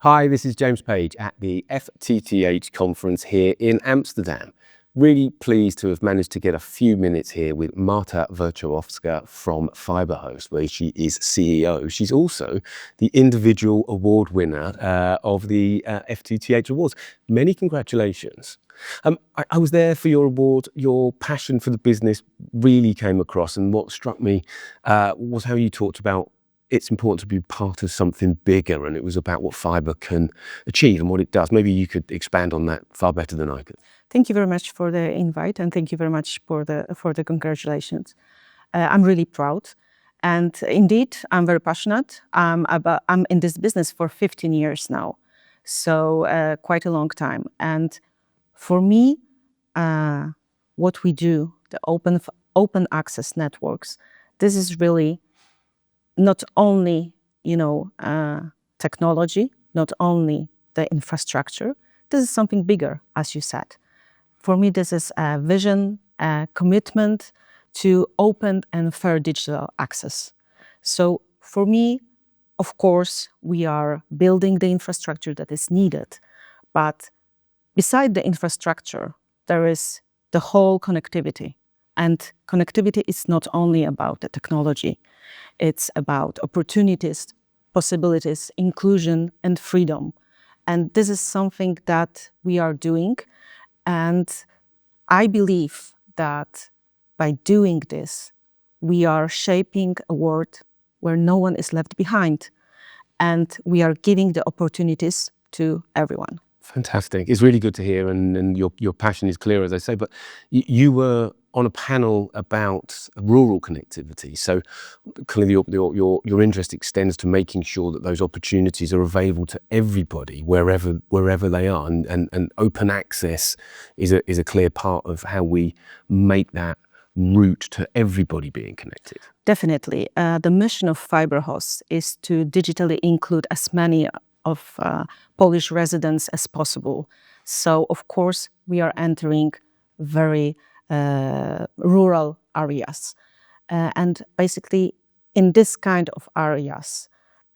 Hi, this is James Page at the FTTH conference here in Amsterdam. Really pleased to have managed to get a few minutes here with Marta Wojciechowska from FiberHost, where she is CEO. She's also the individual award winner of the FTTH Awards. Many congratulations. I was there for your award. Your passion for the business really came across, and what struck me was how you talked about it's important to be part of something bigger, and it was about what fiber can achieve and what it does. Maybe you could expand on that far better than I could. Thank you very much for the invite, and thank you very much for the congratulations. I'm really proud, and indeed, I'm very passionate. I'm in this business for 15 years now, so quite a long time. And for me, what we do, the open access networks, this is really not only, technology, not only the infrastructure. This is something bigger, as you said. For me, this is a vision, a commitment to open and fair digital access. So for me, of course, we are building the infrastructure that is needed. But beside the infrastructure, there is the whole connectivity. And connectivity is not only about the technology. It's about opportunities, possibilities, inclusion, and freedom. And this is something that we are doing. And I believe that by doing this, we are shaping a world where no one is left behind. And we are giving the opportunities to everyone. Fantastic. It's really good to hear, and your passion is clear, as I say, but you were on a panel about rural connectivity. So clearly your interest extends to making sure that those opportunities are available to everybody, wherever they are. And open access is a clear part of how we make that route to everybody being connected. Definitely. The mission of FiberHost is to digitally include as many of Polish residents as possible. So, of course, we are entering very rural areas. And basically, in this kind of areas,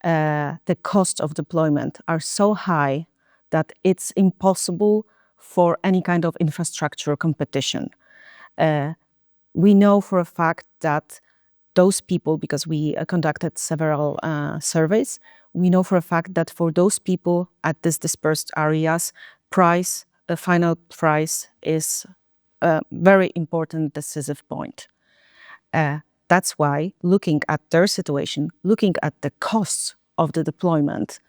the cost of deployment are so high that it's impossible for any kind of infrastructure competition. We know for a fact that those people, because we conducted several surveys, we know for a fact that for those people at these dispersed areas, the final price is a very important decisive point. That's why, looking at their situation, looking at the costs of the deployment,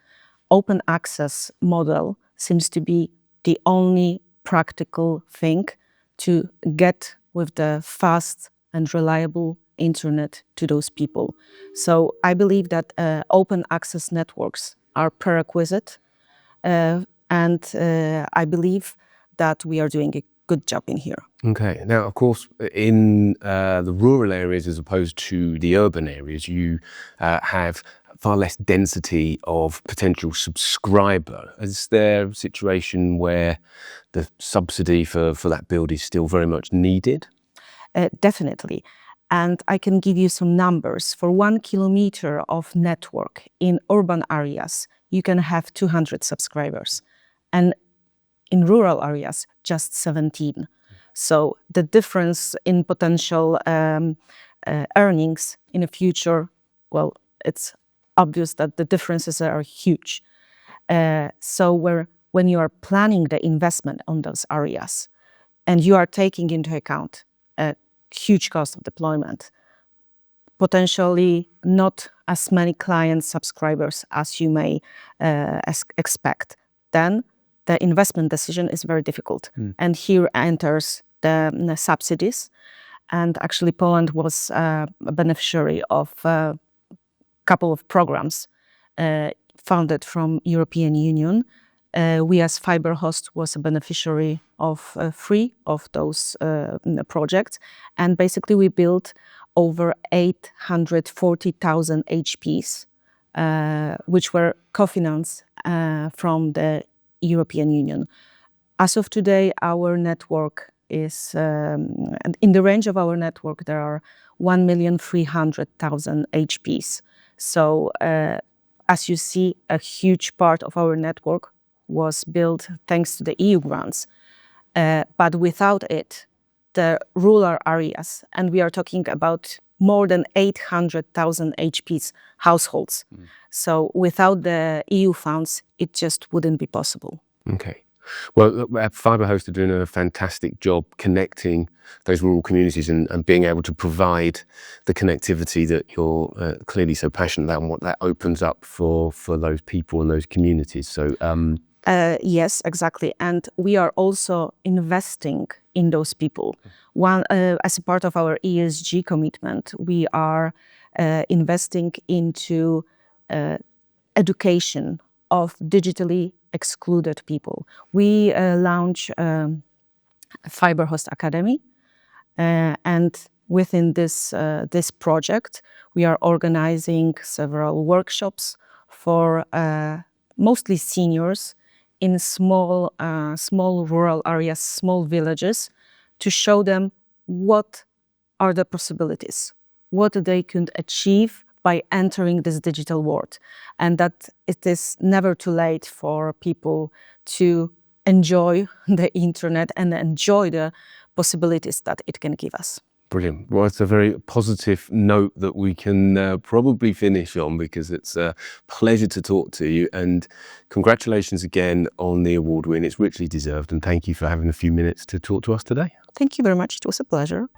open access model seems to be the only practical thing to get with the fast and reliable internet to those people. So I believe that open access networks are prerequisite, and I believe that we are doing a good job in here. Okay. Now, of course, in the rural areas as opposed to the urban areas, you have far less density of potential subscriber. Is there a situation where the subsidy for that build is still very much needed? Definitely. And I can give you some numbers. For 1 kilometer of network in urban areas, you can have 200 subscribers. And in rural areas, just 17. So the difference in potential earnings in the future, well, it's obvious that the differences are huge. So when you are planning the investment on those areas, and you are taking into account a huge cost of deployment, potentially not as many client subscribers as you may expect, then the investment decision is very difficult. And here enters the subsidies. And actually Poland was a beneficiary of a couple of programs funded from European Union. We as FiberHost was a beneficiary of 3 of those projects. And basically we built over 840,000 HPs, which were co-financed from the European Union. As of today, our network is, in the range of our network, there are 1,300,000 HPs. So as you see, a huge part of our network was built thanks to the EU grants. But without it, the rural areas, and we are talking about more than 800,000 HPs households. So without the EU funds, it just wouldn't be possible. Okay. Well, look, FiberHost are doing a fantastic job connecting those rural communities and being able to provide the connectivity that you're clearly so passionate about and what that opens up for those people and those communities. So, yes, exactly. And we are also investing in those people. One, as a part of our ESG commitment, we are investing into education of digitally excluded people. We launch FiberHost Academy, and within this project, we are organizing several workshops for mostly seniors in small rural areas, small villages, to show them what are the possibilities, what they can achieve by entering this digital world, and that it is never too late for people to enjoy the internet and enjoy the possibilities that it can give us. Brilliant. Well, it's a very positive note that we can probably finish on, because it's a pleasure to talk to you, and congratulations again on the award win. It's richly deserved, and thank you for having a few minutes to talk to us today. Thank you very much. It was a pleasure.